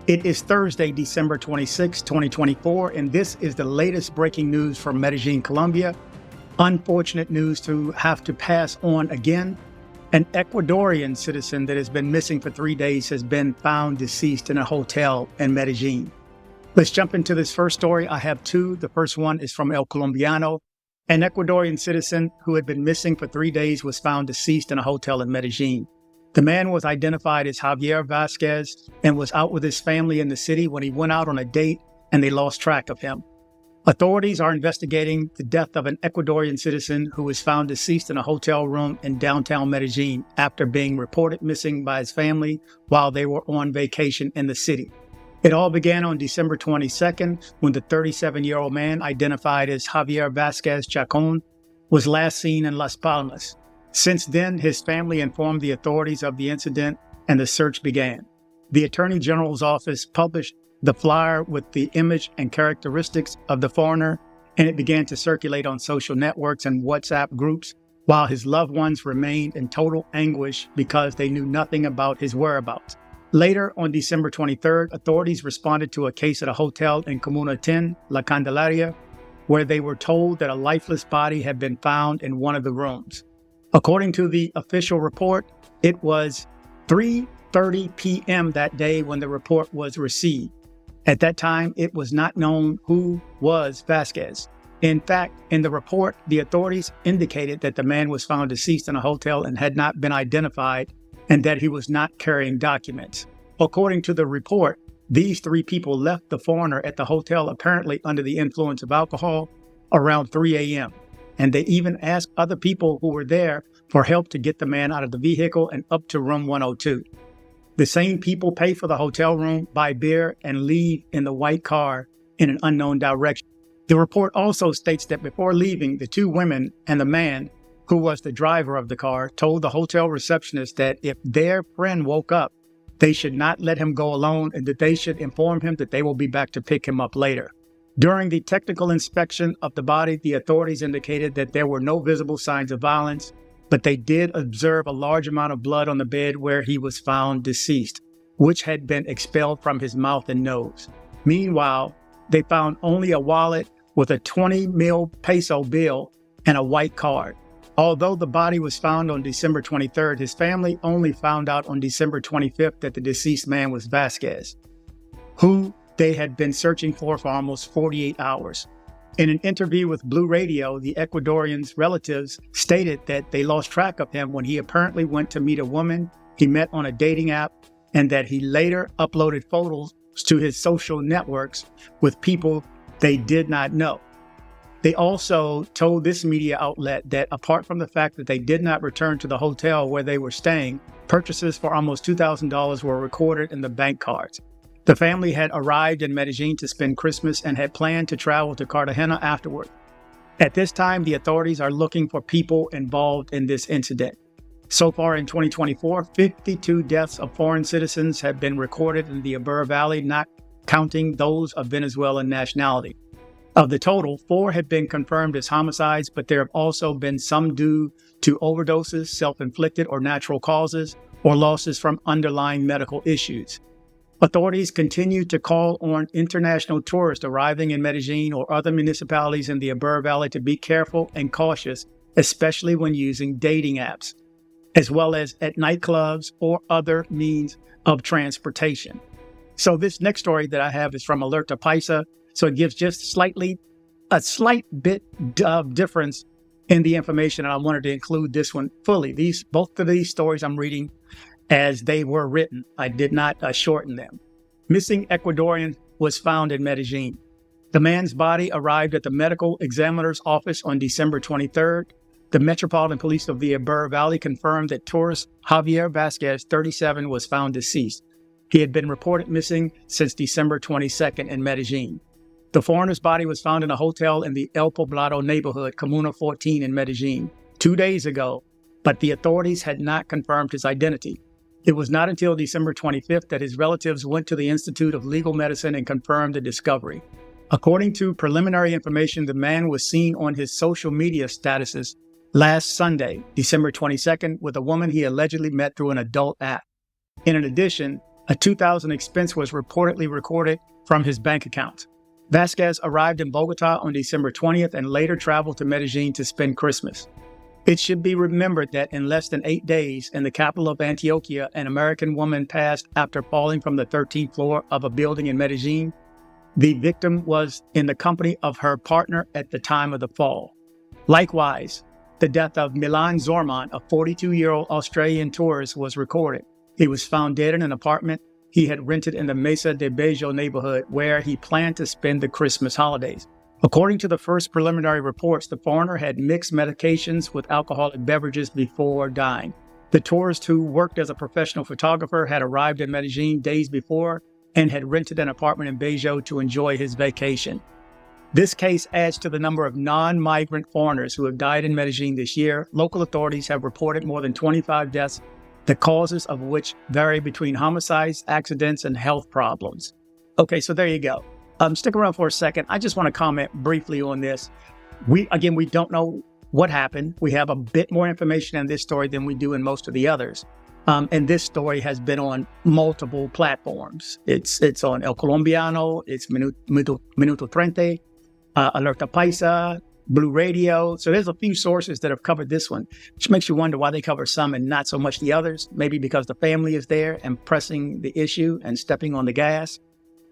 It is Thursday, December 26, 2024, and this is the latest breaking news from Medellin, Colombia. Unfortunate news to have to pass on again. An Ecuadorian citizen that has been missing for 3 days has been found deceased in a hotel in Medellin. Let's jump into this first story. I have two. The first one is from El Colombiano. An Ecuadorian citizen who had been missing for 3 days was found deceased in a hotel in Medellin. The man was identified as Javier Vásquez and was out with his family in the city when he went out on a date and they lost track of him. Authorities are investigating the death of an Ecuadorian citizen who was found deceased in a hotel room in downtown Medellin after being reported missing by his family while they were on vacation in the city. It all began on December 22nd when the 37-year-old man identified as Javier Vásquez Chacón was last seen in Las Palmas. Since then, his family informed the authorities of the incident and the search began. The Attorney General's office published the flyer with the image and characteristics of the foreigner, and it began to circulate on social networks and WhatsApp groups, while his loved ones remained in total anguish because they knew nothing about his whereabouts. Later, on December 23rd, authorities responded to a case at a hotel in Comuna 10, La Candelaria, where they were told that a lifeless body had been found in one of the rooms. According to the official report, it was 3:30 p.m. that day when the report was received. At that time, it was not known who was Vásquez. In fact, in the report, the authorities indicated that the man was found deceased in a hotel and had not been identified, and that he was not carrying documents. According to the report, these three people left the foreigner at the hotel apparently under the influence of alcohol around 3 a.m. And they even asked other people who were there for help to get the man out of the vehicle and up to room 102. The same people pay for the hotel room, buy beer, and leave in the white car in an unknown direction. The report also states that before leaving, the two women and the man, who was the driver of the car, told the hotel receptionist that if their friend woke up, they should not let him go alone and that they should inform him that they will be back to pick him up later. During the technical inspection of the body, the authorities indicated that there were no visible signs of violence, but they did observe a large amount of blood on the bed where he was found deceased, which had been expelled from his mouth and nose. Meanwhile, they found only a wallet with a 20 mil peso bill and a white card. Although the body was found on December 23rd, his family only found out on December 25th that the deceased man was Vásquez, who they had been searching for almost 48 hours. In an interview with Blue Radio, the Ecuadorian's relatives stated that they lost track of him when he apparently went to meet a woman he met on a dating app, and that he later uploaded photos to his social networks with people they did not know. They also told this media outlet that apart from the fact that they did not return to the hotel where they were staying, purchases for almost $2,000 were recorded in the bank cards. The family had arrived in Medellin to spend Christmas and had planned to travel to Cartagena afterward. At this time, the authorities are looking for people involved in this incident. So far in 2024, 52 deaths of foreign citizens have been recorded in the Aburrá Valley, not counting those of Venezuelan nationality. Of the total, 4 have been confirmed as homicides, but there have also been some due to overdoses, self-inflicted or natural causes, or losses from underlying medical issues. Authorities continue to call on international tourists arriving in Medellin or other municipalities in the Aburrá Valley to be careful and cautious, especially when using dating apps, as well as at nightclubs or other means of transportation. So this next story that I have is from Alerta Paisa. So it gives just a slight bit of difference in the information, and I wanted to include this one fully. Both of these stories I'm reading as they were written. I did not shorten them. Missing Ecuadorian was found in Medellin. The man's body arrived at the medical examiner's office on December 23rd. The Metropolitan Police of the Aburrá Valley confirmed that tourist Javier Vásquez, 37, was found deceased. He had been reported missing since December 22nd in Medellin. The foreigner's body was found in a hotel in the El Poblado neighborhood, Comuna 14 in Medellin, 2 days ago, but the authorities had not confirmed his identity. It was not until December 25th that his relatives went to the Institute of Legal Medicine and confirmed the discovery. According to preliminary information, the man was seen on his social media statuses last Sunday, December 22nd, with a woman he allegedly met through an adult app. In addition, A $2,000 expense was reportedly recorded from his bank account. Vásquez arrived in Bogota on December 20th and later traveled to Medellin to spend Christmas. It should be remembered that in less than 8 days, in the capital of Antioquia, an American woman passed after falling from the 13th floor of a building in Medellin. The victim was in the company of her partner at the time of the fall. Likewise, the death of Milan Zorman, a 42-year-old Australian tourist, was recorded. He was found dead in an apartment he had rented in the Mesa de Bello neighborhood, where he planned to spend the Christmas holidays. According to the first preliminary reports, the foreigner had mixed medications with alcoholic beverages before dying. The tourist, who worked as a professional photographer, had arrived in Medellin days before and had rented an apartment in Bello to enjoy his vacation. This case adds to the number of non-migrant foreigners who have died in Medellin this year. Local authorities have reported more than 25 deaths, the causes of which vary between homicides, accidents, and health problems. Okay, so there you go. Stick around for a second. I just want to comment briefly on this. We don't know what happened. We have a bit more information in this story than we do in most of the others. And this story has been on multiple platforms. It's on El Colombiano, it's Minuto 30, Alerta Paisa, Blue Radio. So there's a few sources that have covered this one, which makes you wonder why they cover some and not so much the others. Maybe because the family is there and pressing the issue and stepping on the gas.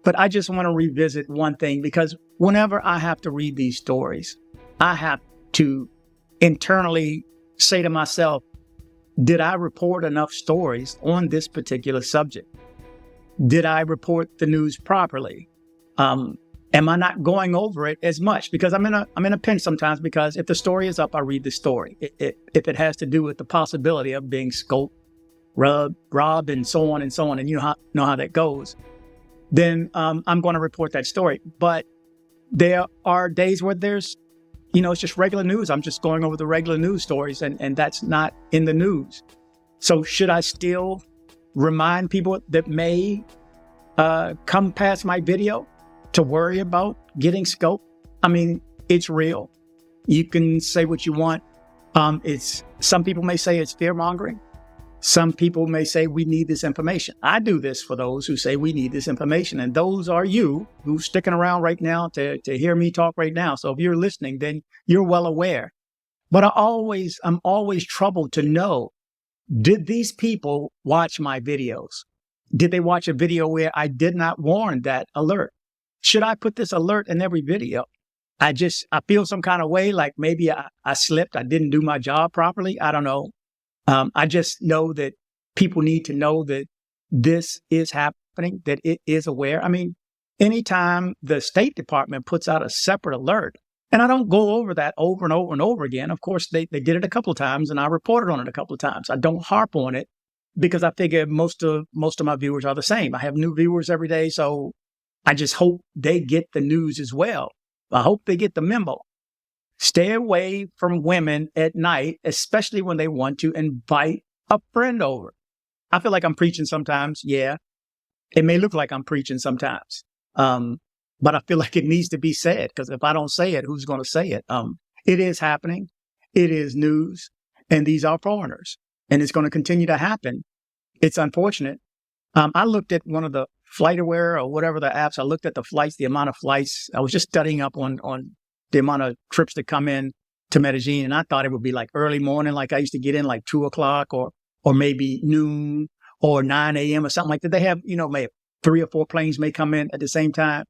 But I just want to revisit one thing, because whenever I have to read these stories, I have to internally say to myself, did I report enough stories on this particular subject? Did I report the news properly? Am I not going over it as much? Because I'm in a pinch sometimes, because if the story is up, I read the story. If it has to do with the possibility of being scoped, robbed, and so on, and you know how that goes, then I'm going to report that story. But there are days where there's, it's just regular news. I'm just going over the regular news stories, and that's not in the news. So should I still remind people that may come past my video to worry about getting scoped? I mean, it's real. You can say what you want. Some people may say it's fear mongering. Some people may say we need this information. I do this for those who say we need this information. And those are you who's sticking around right now to hear me talk right now. So if you're listening, then you're well aware. But I'm always troubled to know, did these people watch my videos? Did they watch a video where I did not warn that alert? Should I put this alert in every video? I feel some kind of way, like maybe I slipped. I didn't do my job properly. I don't know. I just know that people need to know that this is happening, that it is aware. I mean, anytime the State Department puts out a separate alert, and I don't go over that over and over and over again. Of course, they did it a couple of times, and I reported on it a couple of times. I don't harp on it because I figure most of my viewers are the same. I have new viewers every day, so I just hope they get the news as well. I hope they get the memo. Stay away from women at night, especially when they want to invite a friend over. I feel like I'm preaching sometimes. Yeah, it may look like I'm preaching sometimes. But I feel like it needs to be said, because if I don't say it, who's going to say it? It is happening. It is news. And these are foreigners. And it's going to continue to happen. It's unfortunate. I looked at one of the FlightAware or whatever the apps. I looked at the flights, the amount of flights. I was just studying up on the amount of trips that come in to Medellin. And I thought it would be like early morning, like I used to get in like 2 o'clock or maybe noon or 9 a.m. or something like that. They have, maybe 3 or 4 planes may come in at the same time.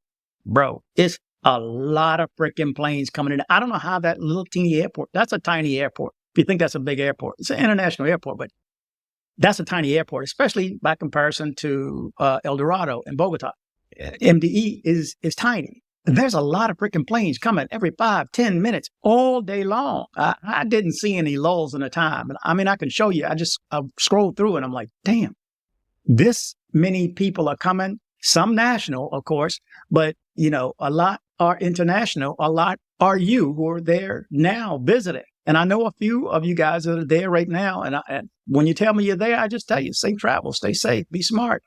Bro, it's a lot of freaking planes coming in. I don't know how that little teeny airport, that's a tiny airport. If you think that's a big airport, it's an international airport, but that's a tiny airport, especially by comparison to El Dorado and Bogota. MDE is tiny. There's a lot of freaking planes coming every 5-10 minutes all day long. I didn't see any lulls in the time. I mean, I can show you. I scrolled through and I'm like, damn, this many people are coming. Some national, of course, but, a lot are international. A lot are you who are there now visiting. And I know a few of you guys that are there right now. And when you tell me you're there, I just tell you, safe travel, stay safe, be smart,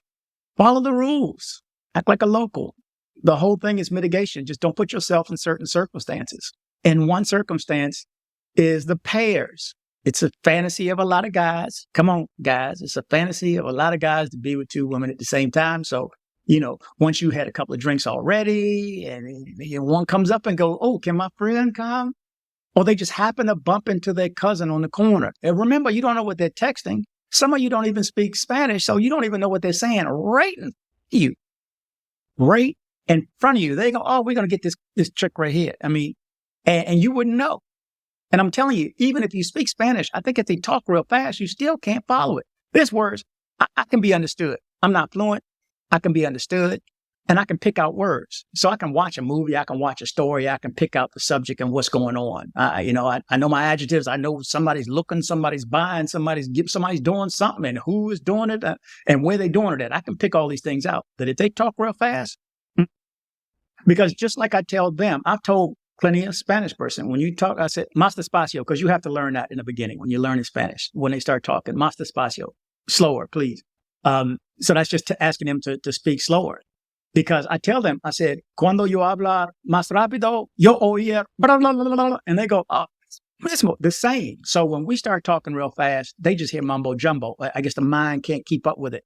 follow the rules, act like a local. The whole thing is mitigation. Just don't put yourself in certain circumstances. And one circumstance is the payers. It's a fantasy of a lot of guys. Come on, guys. It's a fantasy of a lot of guys to be with two women at the same time. So, once you had a couple of drinks already and one comes up and go, oh, can my friend come? Or they just happen to bump into their cousin on the corner. And remember, you don't know what they're texting. Some of you don't even speak Spanish, so you don't even know what they're saying right in front of you. They go, oh, we're going to get this trick right here. I mean, and you wouldn't know. And I'm telling you, even if you speak Spanish, I think if they talk real fast, you still can't follow it. There's words. I can be understood. I'm not fluent. I can be understood. And I can pick out words. So I can watch a movie. I can watch a story. I can pick out the subject and what's going on. I know my adjectives. I know somebody's looking, somebody's buying, somebody's doing something and who is doing it and where they're doing it at. I can pick all these things out. But if they talk real fast, because just like I tell them, I've told plenty of Spanish person, when you talk, I said, más despacio, because you have to learn that in the beginning when you're learning Spanish. When they start talking, más despacio, slower, please. So that's just asking them to speak slower. Because I tell them, I said, cuando yo hablar más rápido, yo oír, blah, blah, blah, blah, and they go, oh, it's the same. So when we start talking real fast, they just hear mumbo jumbo. I guess the mind can't keep up with it.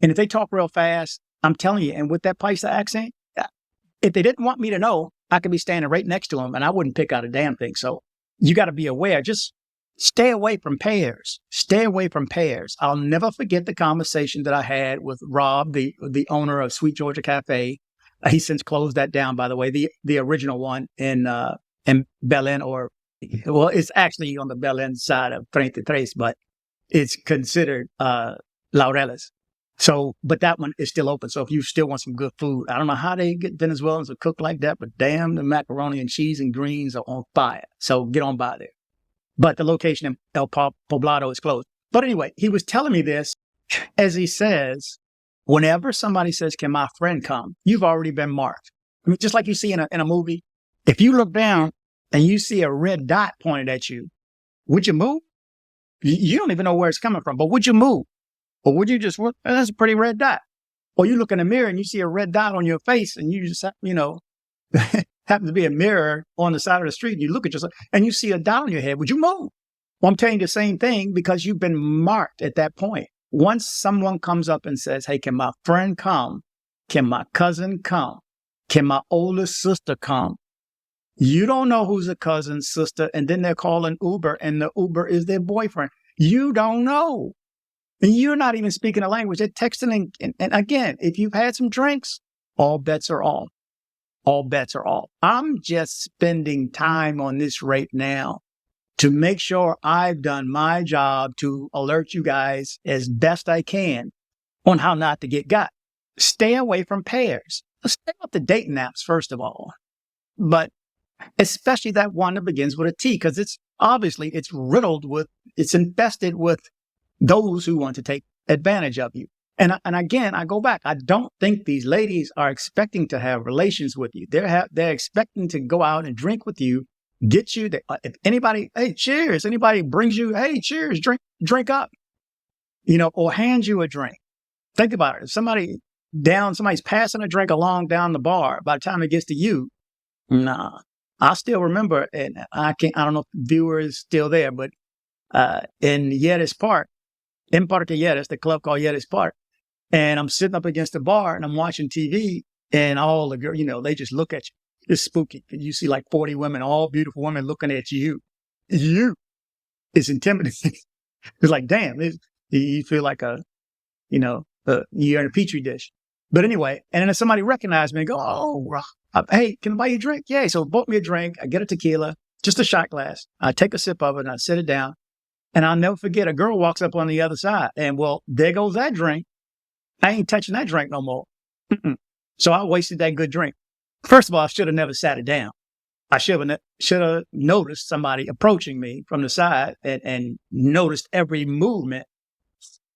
And if they talk real fast, I'm telling you, and with that Paisa accent, if they didn't want me to know, I could be standing right next to them and I wouldn't pick out a damn thing. So you got to be aware. Just stay away from pairs. Stay away from pairs. I'll never forget the conversation that I had with Rob, the owner of Sweet Georgia Cafe. He since closed that down, by the way, the original one in Medellin, well, it's actually on the Medellin side of 33, but it's considered Laureles. So, but that one is still open. So if you still want some good food, I don't know how they get Venezuelans to cook like that, but damn, the macaroni and cheese and greens are on fire. So get on by there. But the location in El Poblado is closed. But anyway, he was telling me this, as he says, whenever somebody says, can my friend come? You've already been marked. I mean, just like you see in a movie, if you look down and you see a red dot pointed at you, would you move? You don't even know where it's coming from, but would you move? Or would you just, well, that's a pretty red dot. Or you look in the mirror and you see a red dot on your face and you just, happen to be a mirror on the side of the street and you look at yourself and you see a dot on your head. Would you move? Well, I'm telling you the same thing because you've been marked at that point. Once someone comes up and says, hey, can my friend come? Can my cousin come? Can my older sister come? You don't know who's a cousin, sister, and then they're calling Uber and the Uber is their boyfriend. You don't know. And you're not even speaking a language. They're texting. And again, if you've had some drinks, all bets are off. All bets are off. I'm just spending time on this right now to make sure I've done my job to alert you guys as best I can on how not to get got. Stay away from pairs. Stay off the dating apps, first of all. But especially that one that begins with a T, because it's infested with those who want to take advantage of you. And again, I go back. I don't think these ladies are expecting to have relations with you. They're expecting to go out and drink with you, get you. If anybody, hey, cheers. Anybody brings you, hey, cheers, drink up, or hand you a drink. Think about it. If somebody's passing a drink along down the bar. By the time it gets to you, nah. I still remember, and I don't know if the viewer is still there, but in Yetis Park, in Parque Yetis, the club called Yetis Park. And I'm sitting up against the bar and I'm watching TV and all the girls, they just look at you. It's spooky. You see like 40 women, all beautiful women looking at you. It's intimidating. It's like, damn, you feel like you're in a petri dish. But anyway, and then if somebody recognized me and go, oh, hey, can I buy you a drink? Yeah. So bought me a drink. I get a tequila, just a shot glass. I take a sip of it and I sit it down. And I'll never forget, a girl walks up on the other side and, well, there goes that drink. I ain't touching that drink no more. So I wasted that good drink. First of all, I should have never sat it down. I should have noticed somebody approaching me from the side and noticed every movement.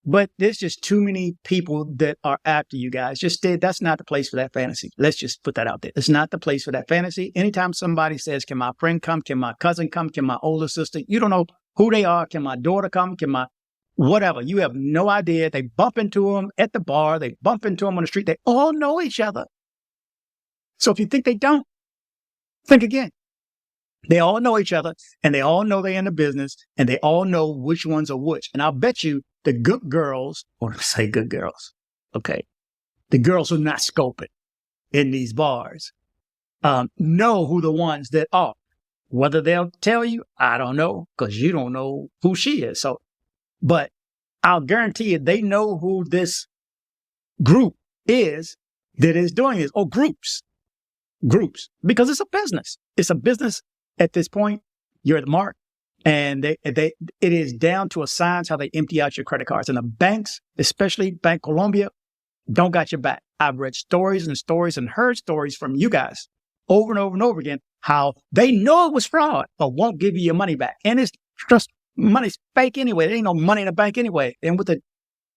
But there's just too many people that are after you guys. That's not the place for that fantasy. Let's just put that out there. It's not the place for that fantasy. Anytime somebody says, can my friend come? Can my cousin come? Can my older sister? You don't know who they are. Can my daughter come? Can my whatever? You have no idea. They bump into them at the bar. They bump into them on the street. They all know each other. So if you think they don't, think again. They all know each other, and they all know they're in the business, and they all know which ones are which. And I'll bet you the good girls, or say good girls, okay, the girls who are not scoping in these bars, know who the ones that are. Whether they'll tell you, I don't know, because you don't know who she is. So, but I'll guarantee you, they know who this group is that is doing this. Oh, groups, because it's a business. It's a business at this point. You're at the mark, and it is down to a science how they empty out your credit cards. And the banks, especially Bank Colombia, don't got your back. I've read stories and stories and heard stories from you guys over and over and over again, how they know it was fraud, but won't give you your money back. And it's just money's fake anyway. There ain't no money in the bank anyway. And with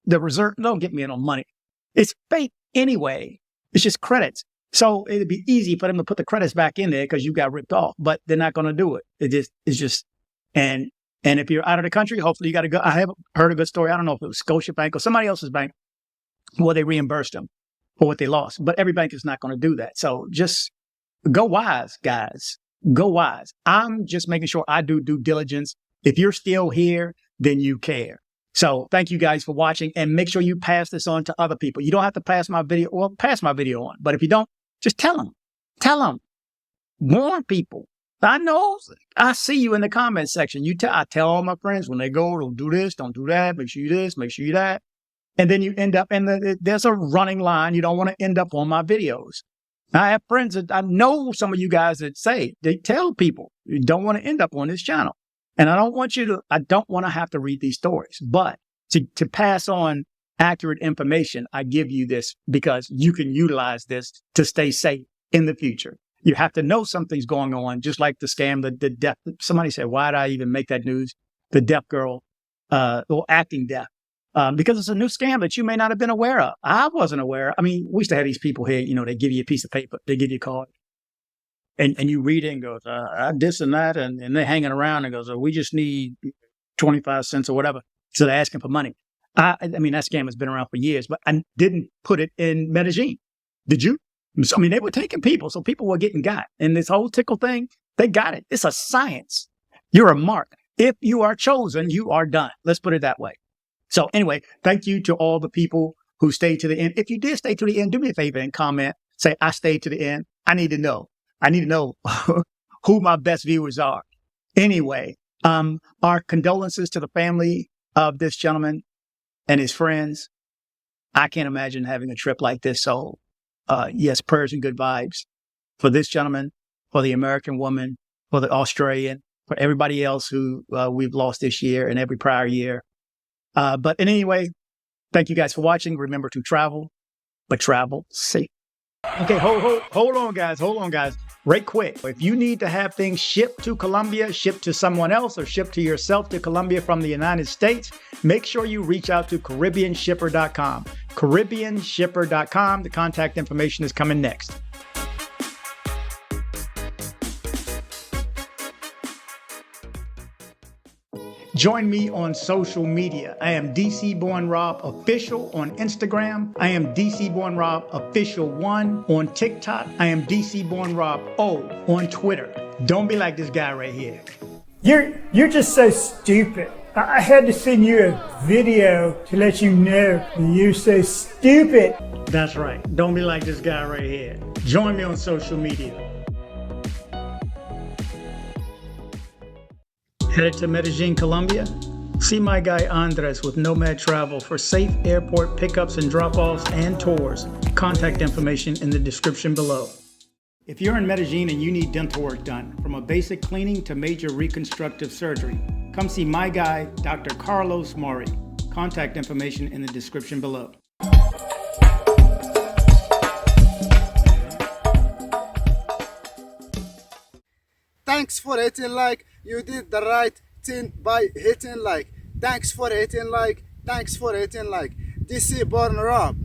the reserve, don't get me no money. It's fake anyway. It's just credits. So it'd be easy for them to put the credits back in there because you got ripped off, but they're not going to do it. It's just, and if you're out of the country, hopefully you got to go. I have heard a good story. I don't know if it was Scotiabank or somebody else's bank where they reimbursed them for what they lost, but every bank is not going to do that. So just go wise, guys. Go wise. I'm just making sure I do due diligence. If you're still here, then you care. So thank you guys for watching, and make sure you pass this on to other people. You don't have to pass my video. Well, pass my video on. But if you don't, just tell them. Tell them. Warn people. I know. I see you in the comment section. I tell all my friends when they go, don't do this, don't do that. Make sure you this, make sure you that. And then you end up, and there's a running line. You don't want to end up on my videos. I have friends that I know some of you guys that say, they tell people you don't want to end up on this channel. And I don't want to have to read these stories, but to pass on accurate information, I give you this because you can utilize this to stay safe in the future. You have to know something's going on, just like the scam, the deaf. Somebody said, why did I even make that news? The deaf girl, or acting deaf. Because it's a new scam that you may not have been aware of. I wasn't aware. I mean, we used to have these people here, they give you a piece of paper, they give you a card, and you read it and goes, this and that, and they're hanging around and goes, we just need 25 cents or whatever. So they're asking for money. I mean, that scam has been around for years, but I didn't put it in Medellin. Did you? So, I mean, they were taking people, so people were getting got. And this whole tickle thing, they got it. It's a science. You're a mark. If you are chosen, you are done. Let's put it that way. So anyway, thank you to all the people who stayed to the end. If you did stay to the end, do me a favor and comment. Say, I stayed to the end. I need to know. I need to know who my best viewers are. Anyway, our condolences to the family of this gentleman and his friends. I can't imagine having a trip like this. So, yes, prayers and good vibes for this gentleman, for the American woman, for the Australian, for everybody else who we've lost this year and every prior year. But anyway, thank you guys for watching. Remember to travel, but travel safe. Okay, hold on, guys. Hold on, guys. Right quick. If you need to have things shipped to Colombia, shipped to someone else, or shipped to yourself to Colombia from the United States, make sure you reach out to CaribbeanShipper.com. CaribbeanShipper.com. The contact information is coming next. Join me on social media. I am dcbornrob official on Instagram. I am dcbornrob official 1 on TikTok. I am dcbornrob O on Twitter. Don't be like this guy right here. You're just so stupid. I had to send you a video to let you know you're so stupid. That's right. Don't be like this guy right here. Join me on social media. Headed to Medellin, Colombia? See my guy Andres with Nomad Travel for safe airport pickups and drop-offs and tours. Contact information in the description below. If you're in Medellin and you need dental work done, from a basic cleaning to major reconstructive surgery, come see my guy, Dr. Carlos Mori. Contact information in the description below. Thanks for hitting like. You did the right thing by hitting like. Thanks for hitting like. Thanks for hitting like. dcbornrob.